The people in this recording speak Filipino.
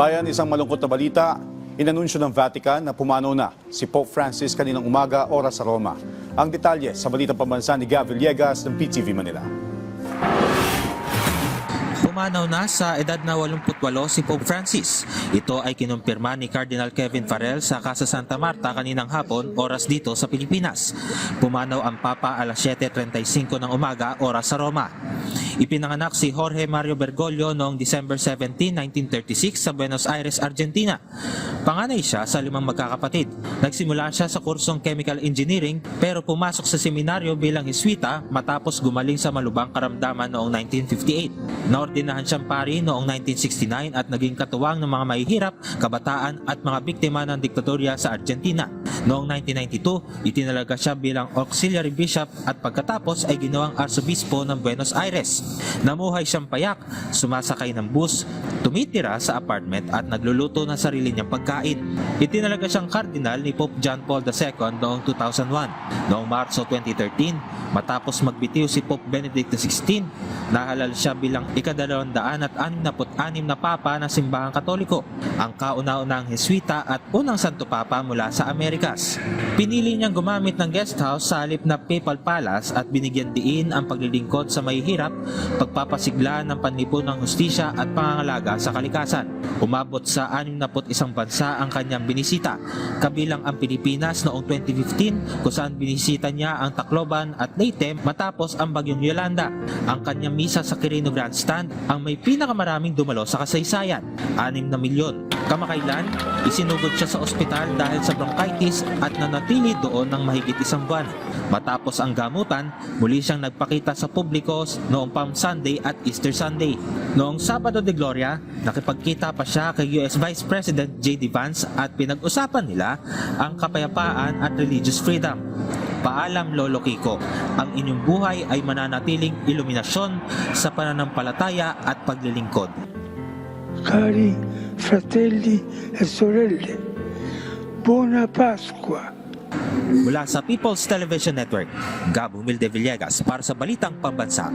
Bayan, isang malungkot na balita. Inanunsyo ng Vatican na pumanaw na si Pope Francis kaninang umaga, oras sa Roma. Ang detalye sa Balitang Pambansa ni Gav Villegas ng PTV Manila. Pumanaw na sa edad na 88 si Pope Francis. Ito ay kinumpirma ni Cardinal Kevin Farrell sa Casa Santa Marta kaninang hapon, oras dito sa Pilipinas. Pumanaw ang Papa alas 7:35 ng umaga, oras sa Roma. Ipinanganak si Jorge Mario Bergoglio noong December 17, 1936 sa Buenos Aires, Argentina. Panganay siya sa 5 magkakapatid. Nagsimula siya sa kursong Chemical Engineering pero pumasok sa seminaryo bilang Jesuita matapos gumaling sa malubhang karamdaman noong 1958. Naordinahan siyang pari noong 1969 at naging katuwang ng mga mahihirap, kabataan at mga biktima ng diktatorya sa Argentina. Noong 1992, itinalaga siya bilang auxiliary bishop at pagkatapos ay ginawang arsobispo ng Buenos Aires. Namuhay siyang payak, sumasakay ng bus, tumitira sa apartment at nagluluto ng sarili niyang pagkain. Itinalaga siyang kardinal ni Pope John Paul II noong 2001. Noong Marso 2013, matapos magbitiw si Pope Benedict XVI, nahalal siya bilang ika-266 na papa ng simbahang Katoliko, ang kauna-unahang Jesuita at unang Santo Papa mula sa Amerikas. Pinili niyang gumamit ng guest house sa halip na Papal Palace at binigyan diin ang paglilingkod sa mahihirap, pagpapasigla ng panlipunang hustisya at pangangalaga sa kalikasan. Umabot sa 61 bansa ang kanyang binisita, kabilang ang Pilipinas noong 2015 kung saan binisita niya ang Tacloban at Leyte matapos ang bagyong Yolanda. Ang kanyang misa sa Quirino Grandstand ang may pinakamaraming dumalo sa kasaysayan, 6 na milyon. Kamakailan, isinugod siya sa ospital dahil sa bronchitis at nanatili doon ng mahigit 1 buwan. Matapos ang gamutan, muli siyang nagpakita sa publiko noong Palm Sunday at Easter Sunday. Noong Sabado de Gloria, nakipagkita pa siya kay US Vice President J.D. Vance at pinag-usapan nila ang kapayapaan at religious freedom. Paalam Lolo Kiko, ang inyong buhay ay mananatiling iluminasyon sa pananampalataya at paglilingkod. Cari fratelli e sorelle, buona Pasqua. Mula sa People's Television Network, Gab Humilde Villegas para sa Balitang Pambansa.